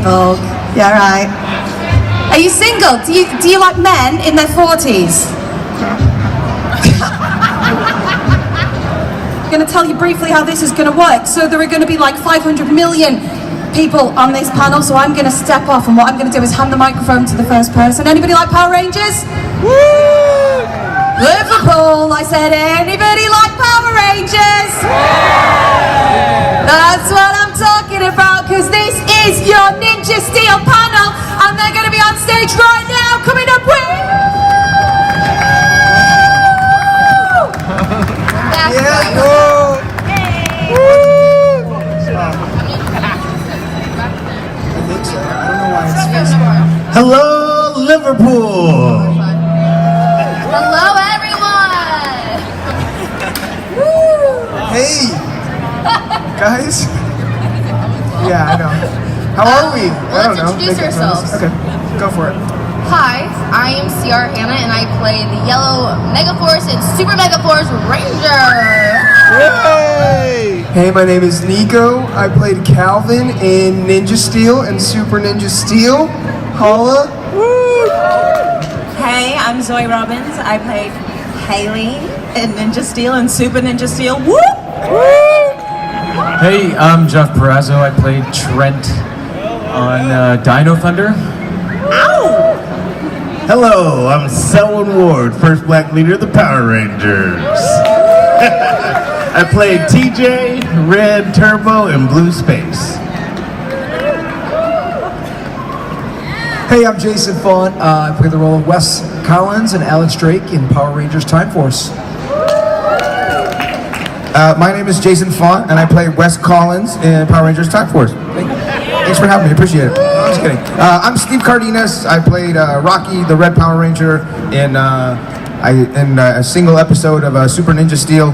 Borg. Yeah, right. Are you single? Do you like men in their 40s? I'm going to tell you briefly how this is going to work. So there are going to be like 500 million people on this panel, so I'm going to step off, and what I'm going to do is hand the microphone to the first person. Anybody like Power Rangers? Woo! Liverpool, I said, anybody like Power Rangers? That's what I'm talking about, because this is your Ninja Steel panel, and they're going to be on stage right now, coming up with... Yeah, go! I think so. I don't know why it's facing. Hello, Liverpool! Hello, everyone! Hey! Guys? Yeah, I know. How are we? I don't know. Introduce ourselves. Okay, go for it. Hi, I am CR Hannah, and I play the Yellow Megaforce and Super Megaforce Ranger! Yay! Hey, my name is Nico. I played Calvin in Ninja Steel and Super Ninja Steel. Holla! Hey, I'm Zoe Robbins. I played Haley in Ninja Steel and Super Ninja Steel. Whoop! Hey, I'm Jeff Perazzo. I played Trent on Dino Thunder. Ow! Hello, I'm Selwyn Ward, first black leader of the Power Rangers. I played TJ, Red, Turbo, and Blue Space. Hey, I'm Jason Font. I play the role of Wes Collins and Alex Drake in Power Rangers Time Force. My name is Jason Font, and I play Wes Collins in Power Rangers Time Force. Thanks for having me. Appreciate it. I'm just kidding. I'm Steve Cardenas. I played Rocky, the Red Power Ranger, in a single episode of Super Ninja Steel,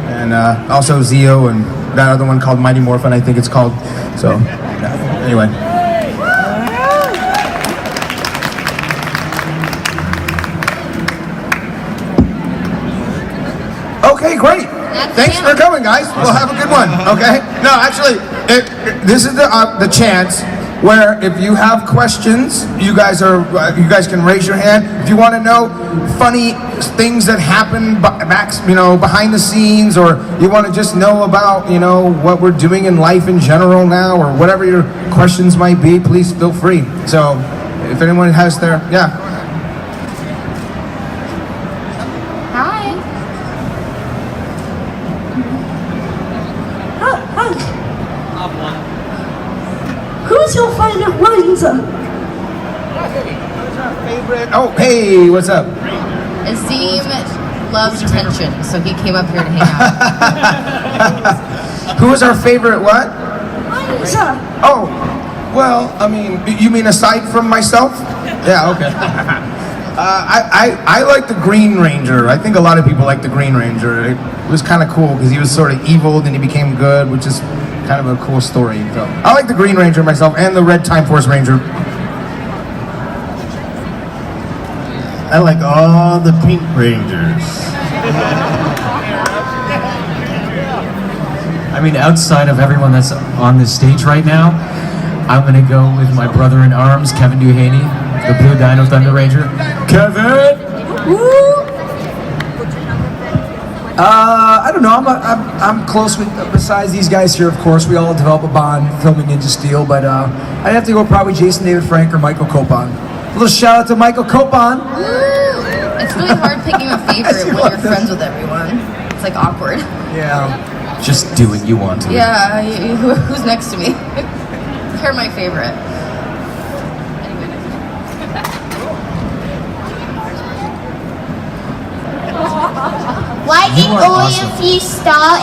and also Zeo, and that other one called Mighty Morphin, I think it's called. So, anyway. Okay, great. Thanks for coming, guys. We'll have a good one. Okay. No, actually, this is the chance where if you have questions, you guys can raise your hand. If you want to know funny things that happen behind the scenes, or you want to just know about what we're doing in life in general now, or whatever your questions might be, please feel free. So, if anyone has their Hi. Who's your favorite Ranger? Oh, hey, what's up? Azim loves tension, so he came up here to hang out. Who is our favorite what? Ranger. Oh, well, I mean, you mean aside from myself? Yeah, okay. I like the Green Ranger. I think a lot of people like the Green Ranger. It was kind of cool because he was sort of evil, then he became good, which is kind of a cool story. So I like the Green Ranger myself, and the Red Time Force Ranger. I like all the Pink Rangers. I mean, outside of everyone that's on this stage right now, I'm going to go with my brother in arms, Kevin Duhaney, the Blue Dino Thunder Ranger. Kevin! I don't know. I'm close with. Besides these guys here, of course, we all develop a bond filming Ninja Steel. But I'd have to go probably Jason David Frank or Michael Copon. A little shout out to Michael Copon. It's really hard picking a favorite when you're friends with everyone. It's like awkward. Yeah. Just do what you want to. Yeah, who's next to me? You're my favorite. Why did all of you star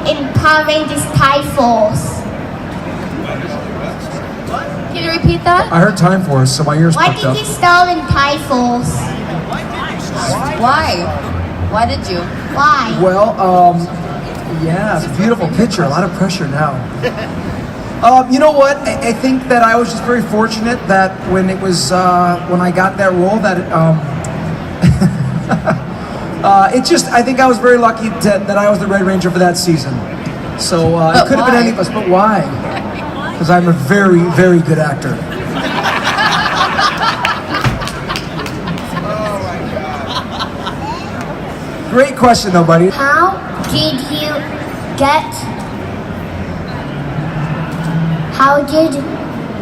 in Power Rangers Time Force? Can you repeat that? I heard Time Force, so my ears Why popped up. did you star in Time Force? Why? Why did you? Why? Well, yeah, it's a beautiful picture. A lot of pressure now. You know what? I think that I was just very fortunate that when it was when I got that role that I think I was very lucky that I was the Red Ranger for that season. So it could have been any of us, but why? because I'm a very, very good actor. Great question, though, buddy. How did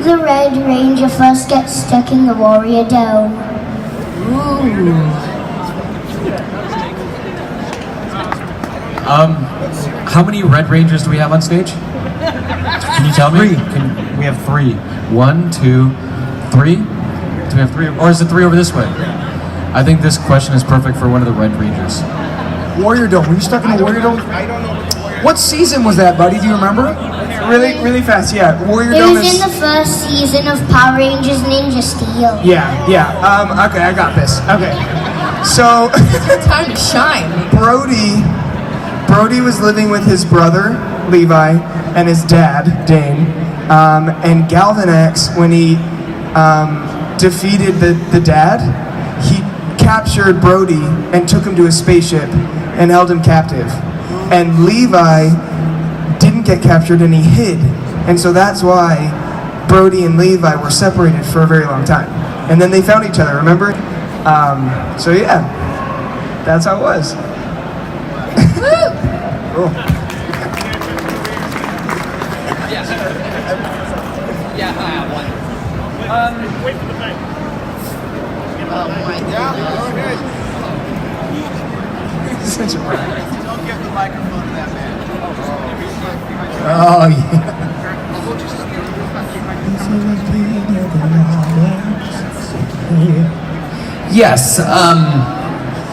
the Red Ranger first get stuck in the Warrior Dome? How many Red Rangers do we have on stage? Can you tell me? We have 3. 1, 2, 3? Do we have 3? Or is it 3 over this way? I think this question is perfect for one of the Red Rangers. Warrior Dome. Were you stuck in the Warrior Dome? I don't know what the Warrior What season was that, buddy? Do you remember? Really, really fast. Yeah, Warrior It Dome was is. in the first season of Power Rangers Ninja Steel. Yeah. Okay, I got this. Okay. So Time to shine. Brody was living with his brother Levi and his dad Dane, and Galvanax, when he defeated the dad, he captured Brody and took him to a spaceship and held him captive. And Levi didn't get captured and he hid, and so that's why Brody and Levi were separated for a very long time. And then they found each other. Remember? So yeah, that's how it was. Cool. Yeah, I have one. Wait for the mic. Oh my God. Such a Don't give the microphone to that man. Oh yeah. Yes,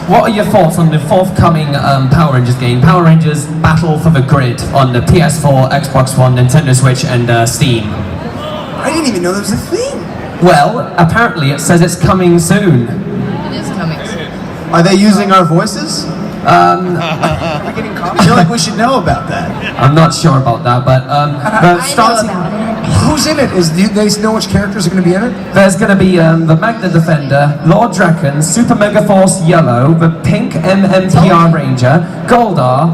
what are your thoughts on the forthcoming Power Rangers game? Power Rangers Battle for the Grid on the PS4, Xbox One, Nintendo Switch, and Steam. I didn't even know there was a thing. Well, apparently it says it's coming soon. It is coming soon. Are they using our voices? We're getting I coffee. feel like we should know about that. I'm not sure about that, but I know about it. Who's in it? Do they know which characters are going to be in it? there's going to be the Magna Defender, Lord Draken, Super Mega Force Yellow, the Pink MMPR Ranger, Goldar,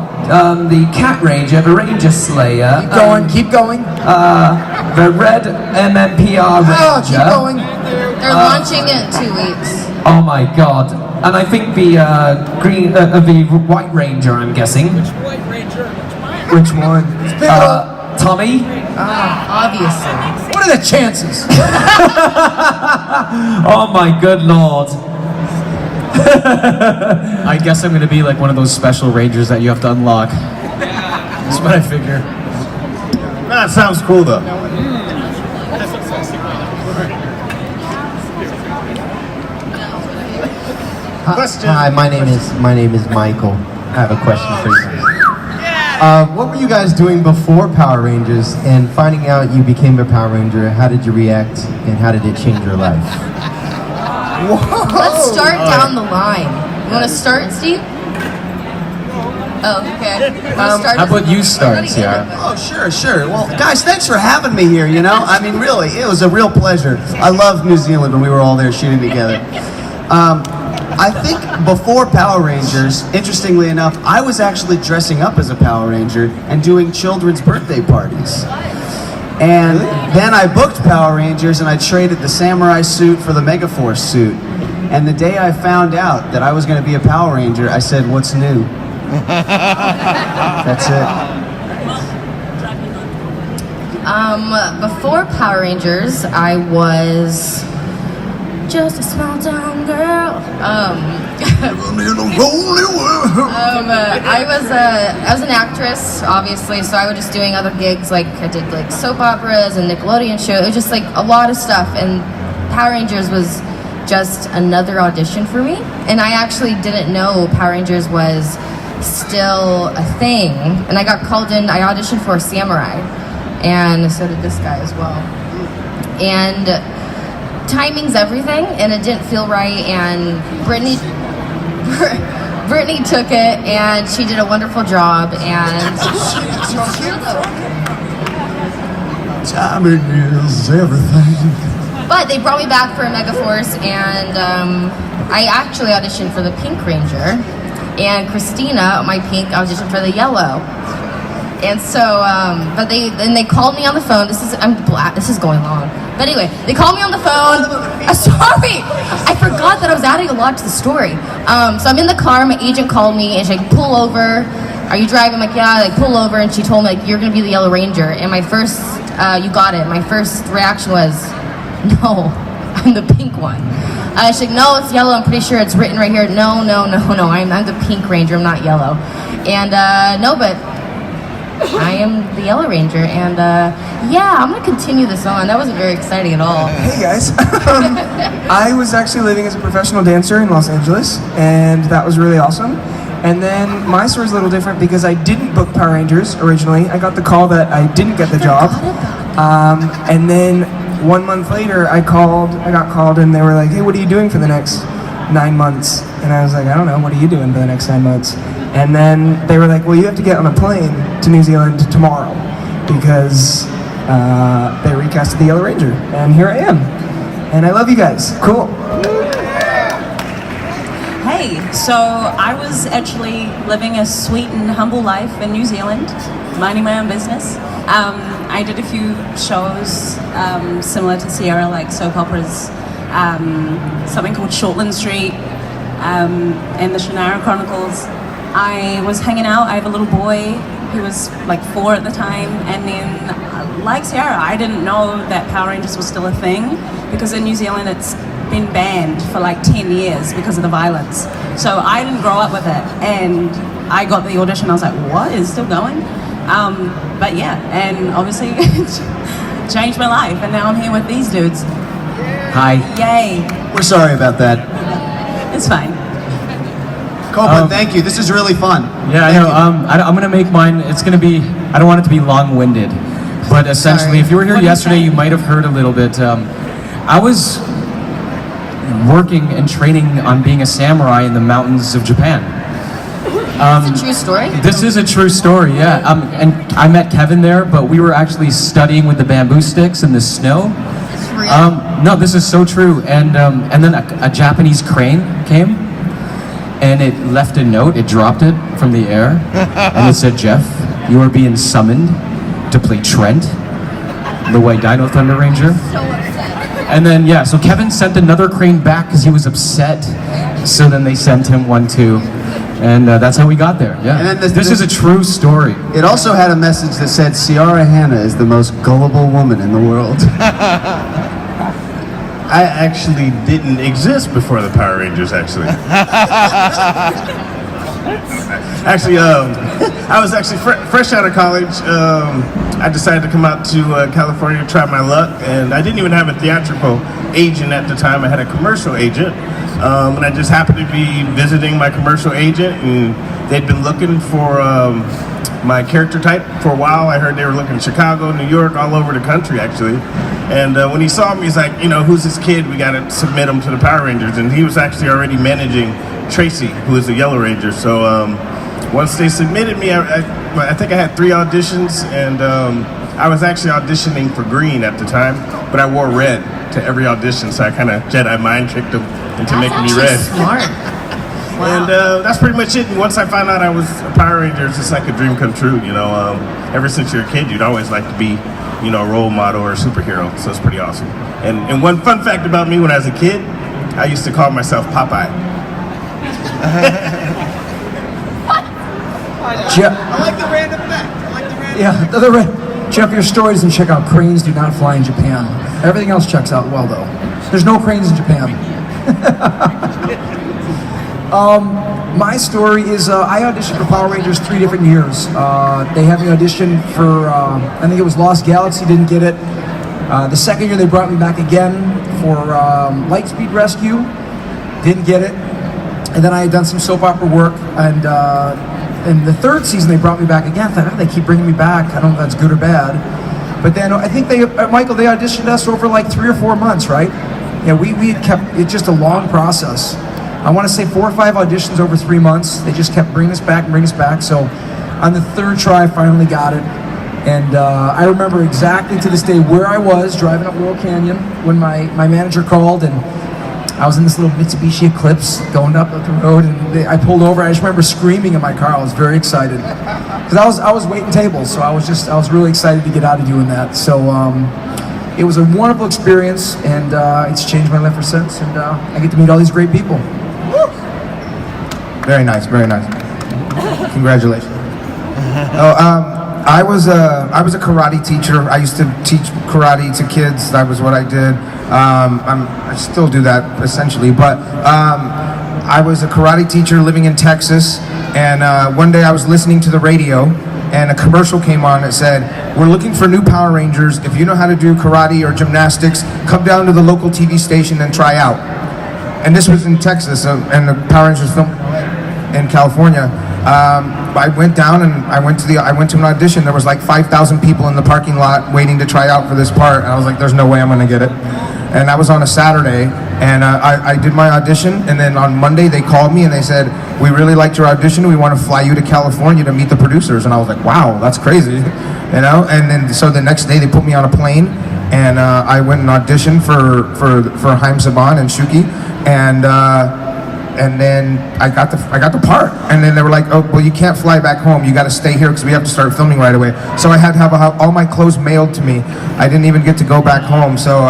the Cat Ranger, the Ranger Slayer, Keep going. the Red MMPR Oh, Ranger. keep going. They're launching it in 2 weeks. Oh my god. And I think the the White Ranger, I'm guessing. Which one? Tommy? Obviously. What are the chances? Oh my good lord. I guess I'm gonna be like one of those special rangers that you have to unlock. That's what I figure. That sounds cool though. Question. Hi, my name is Michael. I have a question for you. What were you guys doing before Power Rangers, and finding out you became a Power Ranger? How did you react, and how did it change your life? Let's start down the line. You want to start, Steve? Oh, okay. How about you start, Ciara? Oh, sure. Well, guys, thanks for having me here, you know? I mean, really, it was a real pleasure. I love New Zealand when we were all there shooting together. I think before Power Rangers, interestingly enough, I was actually dressing up as a Power Ranger and doing children's birthday parties. And then I booked Power Rangers and I traded the Samurai suit for the Megaforce suit. And the day I found out that I was going to be a Power Ranger, I said, "What's new?" That's it. Before Power Rangers, I was just a small town girl. I was an actress, obviously, so I was just doing other gigs, like I did like soap operas and Nickelodeon show. It was just like a lot of stuff, and Power Rangers was just another audition for me. And I actually didn't know Power Rangers was still a thing. And I got called in. I auditioned for Samurai, and so did this guy as well. And timing's everything, and it didn't feel right, and Brittany took it, and she did a wonderful job, and Timing is everything. but they brought me back for a Megaforce, and I actually auditioned for the Pink Ranger, and Christina, my Pink, auditioned for the Yellow. And so, but they called me on the phone. This is going long. But anyway, they called me on the phone. Sorry, I forgot that I was adding a lot to the story. So I'm in the car. My agent called me and she's like, "Pull over. Are you driving?" I'm like, "Yeah." Like, pull over, and she told me like, "You're gonna be the Yellow Ranger." And my first, you got it. My first reaction was, "No, I'm the pink one." She's like, "No, it's yellow. I'm pretty sure it's written right here." No. I'm the pink ranger. I'm not yellow. And no, but I am the Yellow Ranger. And yeah, I'm gonna continue this on. That wasn't very exciting at all. Hey guys, I was actually living as a professional dancer in Los Angeles, and that was really awesome. And then my story's a little different because I didn't book Power Rangers originally. I got the call that I didn't get the job. And then 1 month later, I got called and they were like, "Hey, what are you doing for the next 9 months?" And I was like, "I don't know, what are you doing for the next 9 months?" And then they were like, "Well, you have to get on a plane to New Zealand tomorrow because they recasted the Yellow Ranger." And here I am. And I love you guys. Cool. Hey, so I was actually living a sweet and humble life in New Zealand, minding my own business. I did a few shows similar to Sierra, like soap operas, something called Shortland Street, and the Shannara Chronicles. I was hanging out. I have a little boy who was like 4 at the time, and then like Sierra, I didn't know that Power Rangers was still a thing because in New Zealand it's been banned for like 10 years because of the violence. So I didn't grow up with it, and I got the audition. I was like, "What is still going?" But yeah, and obviously it changed my life, and now I'm here with these dudes. Hi. Yay! We're sorry about that. It's fine. Copeland, thank you. This is really fun. Yeah, I know. I'm going to make mine. It's going to be, I don't want it to be long-winded. But essentially, if you were here yesterday, you might have heard a little bit. I was working and training on being a samurai in the mountains of Japan. It's a true story? This is a true story, yeah. And I met Kevin there, but we were actually studying with the bamboo sticks in the snow. Is this real? No, this is so true. And then a Japanese crane came. And it left a note, it dropped it from the air, and it said, "Jeff, you are being summoned to play Trent, the White Dino Thunder Ranger." So upset. And then, yeah, so Kevin sent another crane back because he was upset. So then they sent him one too. And that's how we got there, yeah. And then this is a true story. It also had a message that said, "Ciara Hanna is the most gullible woman in the world." I actually didn't exist before the Power Rangers, actually. Actually, I was actually fresh out of college. I decided to come out to California to try my luck, and I didn't even have a theatrical agent at the time. I had a commercial agent, and I just happened to be visiting my commercial agent, and they'd been looking for my character type for a while. I heard they were looking in Chicago, New York, all over the country, actually. And when he saw me, he's like, "You know, who's this kid? We got to submit him to the Power Rangers." And he was actually already managing Tracy, who is the Yellow Ranger. So once they submitted me, I think I had 3 auditions, and I was actually auditioning for green at the time, but I wore red to every audition, so I kind of Jedi mind tricked them into making me red. Smart. Wow. And that's pretty much it. And once I found out I was a Power Ranger, it's just like a dream come true, you know. Ever since you're a kid, you'd always like to be, you know, a role model or a superhero, so it's pretty awesome. And one fun fact about me when I was a kid, I used to call myself Popeye. Jeff, I like the random fact. Yeah, Jeff, your story doesn't check out. Cranes do not fly in Japan. Everything else checks out well, though. There's no cranes in Japan. My story is I auditioned for Power Rangers 3 different years. They had me audition for, I think it was Lost Galaxy, didn't get it. The second year they brought me back again for Lightspeed Rescue, didn't get it. And then I had done some soap opera work, and in the 3rd season they brought me back again. I thought, "Oh, they keep bringing me back. I don't know if that's good or bad." But then I think they, Michael, they auditioned us over like 3 or 4 months, right? Yeah, we had kept, it's just a long process. I want to say 4 or 5 auditions over 3 months. They just kept bringing us back. So on the 3rd try, I finally got it. And I remember exactly to this day where I was driving up Laurel Canyon when my manager called, and I was in this little Mitsubishi Eclipse going up the road, and I pulled over. I just remember screaming in my car. I was very excited because I was waiting tables, so I was really excited to get out of doing that. So it was a wonderful experience, and it's changed my life ever since. And I get to meet all these great people. Very nice, very nice. Congratulations. I was a karate teacher. I used to teach karate to kids. That was what I did. I still do that essentially, but I was a karate teacher living in Texas. And one day I was listening to the radio, and a commercial came on that said, "We're looking for new Power Rangers. If you know how to do karate or gymnastics, come down to the local TV station and try out." And this was in Texas, and the Power Rangers filmed in California. I went down and I went to an audition. There was like 5,000 people in the parking lot waiting to try out for this part, and I was like, "There's no way I'm gonna get it." And that was on a Saturday, and I did my audition, and then on Monday they called me and they said, "We really liked your audition. We want to fly you to California to meet the producers." And I was like, "Wow, that's crazy," you know. And then so the next day they put me on a plane, and I went and auditioned for Haim Saban and Shuki, and then I got the part. And then they were like, "Oh, well, you can't fly back home. You got to stay here because we have to start filming right away." So I had to have all my clothes mailed to me. I didn't even get to go back home. So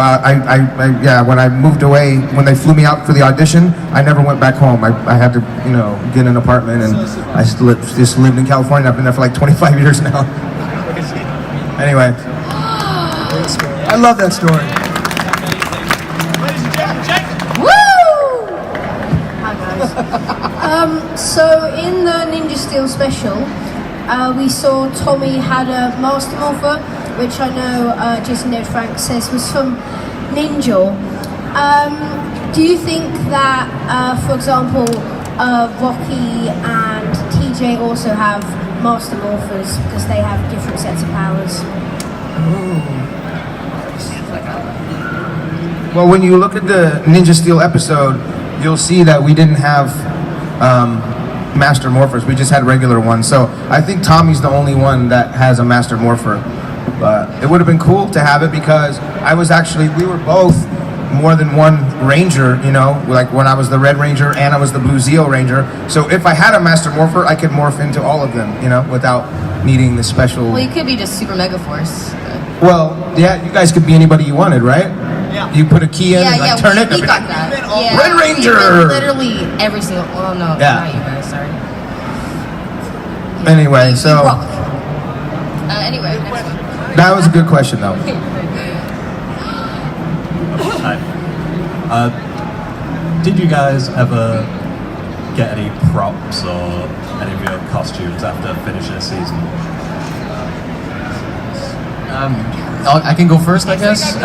when I moved away, when they flew me out for the audition, I never went back home. I had to, get an apartment, and I just lived in California. I've been there for like 25 years now. Anyway, I love that story. So in the Ninja Steel special, we saw Tommy had a Master Morpher, which I know Jason David Frank says was from Ninja. Do you think that, for example, Rocky and TJ also have Master Morphers because they have different sets of powers? well, when you look at the Ninja Steel episode, you'll see that we didn't have Master Morphers. We just had regular ones. So I think Tommy's the only one that has a Master Morpher. But it would have been cool to have it because we were both more than one Ranger, like when I was the Red Ranger and I was the Blue Zeo Ranger. So if I had a Master Morpher, I could morph into all of them, without needing the special. Well, you could be just Super Mega Force. Well, yeah, you guys could be anybody you wanted, right? Yeah. You put a key in and turn it. We got that. Yeah, Red Ranger! Literally every single. Well, no, not you guys. Sorry. Anyway, so anyway, next one. that was a good question, though. Hi. Did you guys ever get any props or any of your costumes after finishing the season? I can go first, I guess.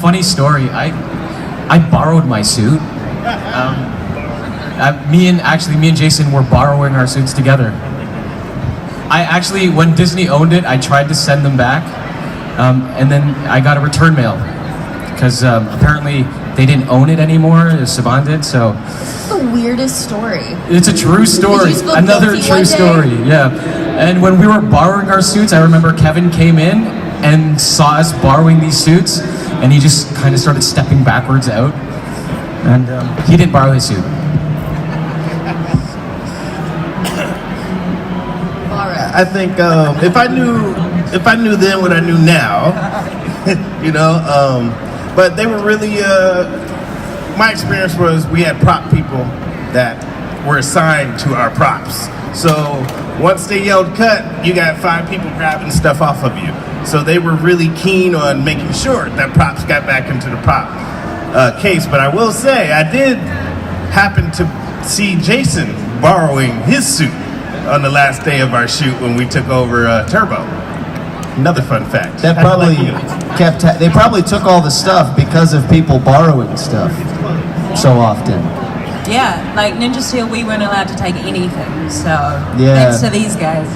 Funny story. I borrowed my suit. Me and Jason were borrowing our suits together. When Disney owned it, I tried to send them back, and then I got a return mail because apparently they didn't own it anymore. Saban did, so. It's the weirdest story. It's a true story. Another true story. Yeah. And when we were borrowing our suits, I remember Kevin came in and saw us borrowing these suits, and he just kind of started stepping backwards out, and he didn't borrow his suit. I think if I knew then what I knew now, but they were really. My experience was we had prop people that were assigned to our props. So once they yelled cut, you got 5 people grabbing stuff off of you. So they were really keen on making sure that props got back into the prop case. But I will say, I did happen to see Jason borrowing his suit on the last day of our shoot when we took over Turbo. Another fun fact. That probably they probably took all the stuff because of people borrowing stuff so often. Yeah, like Ninja Steel, we weren't allowed to take anything, so Yeah. thanks to these guys.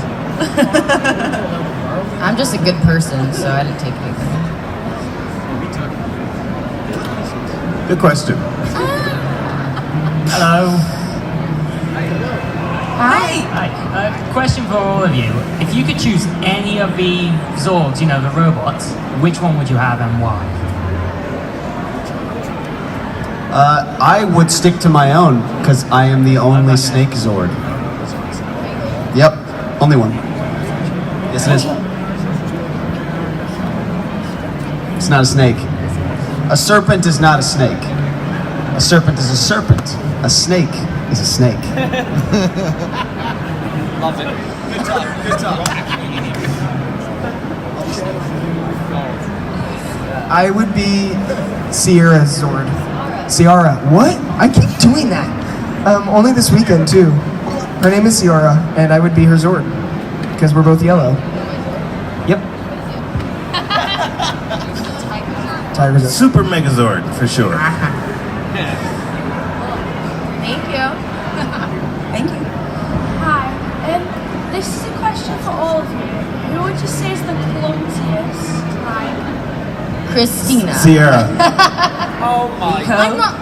I'm just a good person, so I didn't take anything. Good question. Hello. Hi. Hi. Question for all of you. If you could choose any of the Zords, the robots, which one would you have and why? I would stick to my own because I am the only Snake Zord. Yep, only one. Yes, it is. It's not a snake. A serpent is not a snake. A serpent is a serpent. A snake is a snake. Love it. Good talk. Good talk. I would be Sierra's Zord. Ciara. What? I keep doing that. Only this weekend too. Her name is Ciara, and I would be her Zord because we're both yellow. Yep. Tiger's a Super Megazord for sure. Thank you. Thank you. Hi. This is a question for all of you. Who would you say is the clumsiest type? Christina. Sierra. Oh my. I'm not.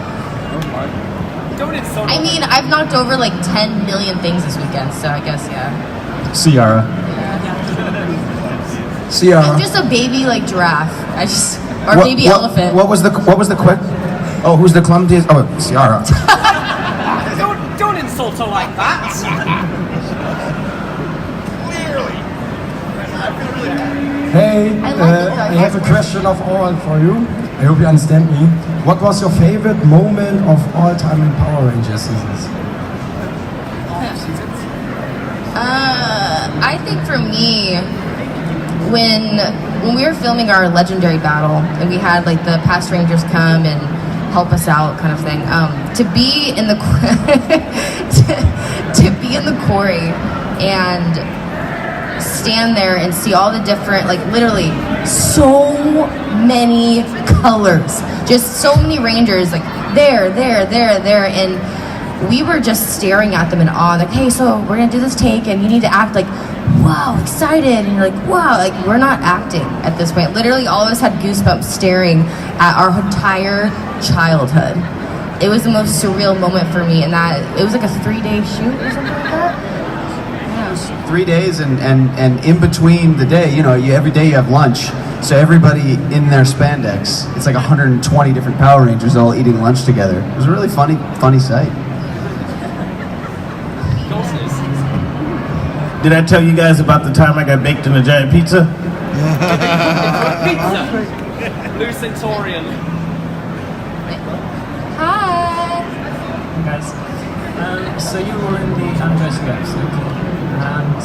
Don't insult I mean, I've knocked over like 10 million things this weekend, so I guess yeah. Ciara. Ciara. I'm just a baby like giraffe. Or baby elephant. What was the quick? Oh, who's the clumsiest? Oh, Ciara. don't insult her like that. Hey, I have a question of all for you. I hope you understand me. What was your favorite moment of all time in Power Rangers seasons? I think for me, when we were filming our legendary battle and we had like the past rangers come and help us out kind of thing, to be in the to be in the quarry and stand there and see all the different, like literally so many colors, just so many rangers, like there, and we were just staring at them in awe, like, hey, so we're gonna do this take and you need to act like, wow, excited, and you're like, wow, like we're not acting at this point. Literally all of us had goosebumps staring at our entire childhood. It was the most surreal moment for me, and that it was like a 3-day shoot or something like that. 3 days, and in between the day, you know, every day you have lunch. So everybody in their spandex, it's like 120 different Power Rangers all eating lunch together. It was a really funny sight. Did I tell you guys about the time I got baked in a giant pizza? Pizza. Lou Centurion. Hi. Guys, so you were in the anniversary episode, and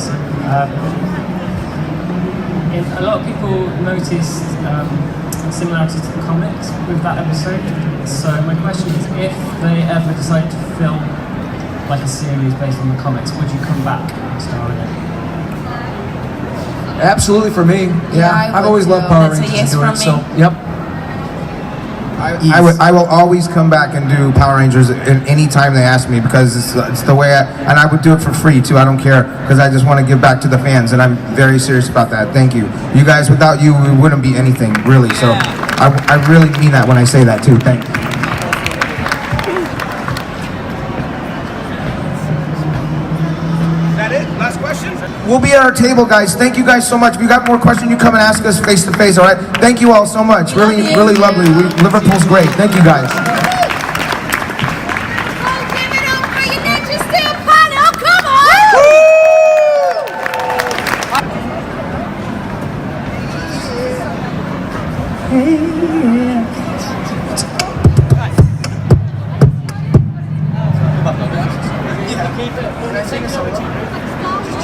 a lot of people noticed similarities to the comics with that episode. So my question is, if they ever decide to film like a series based on the comics, would you come back and star in it? Absolutely, for me. Yeah, I've always loved Power Rangers and doing it. So, yep. I will always come back and do Power Rangers any time they ask me, because it's the way and I would do it for free too. I don't care, because I just want to give back to the fans, and I'm very serious about that. Thank you. You guys, without you, we wouldn't be anything, really. So I really mean that when I say that too. Thank you. Last question? We'll be at our table, guys. Thank you guys so much. If you got more questions, you come and ask us face to face, all right? Thank you all so much. Really, really lovely. Liverpool's great. Thank you, guys. Hey.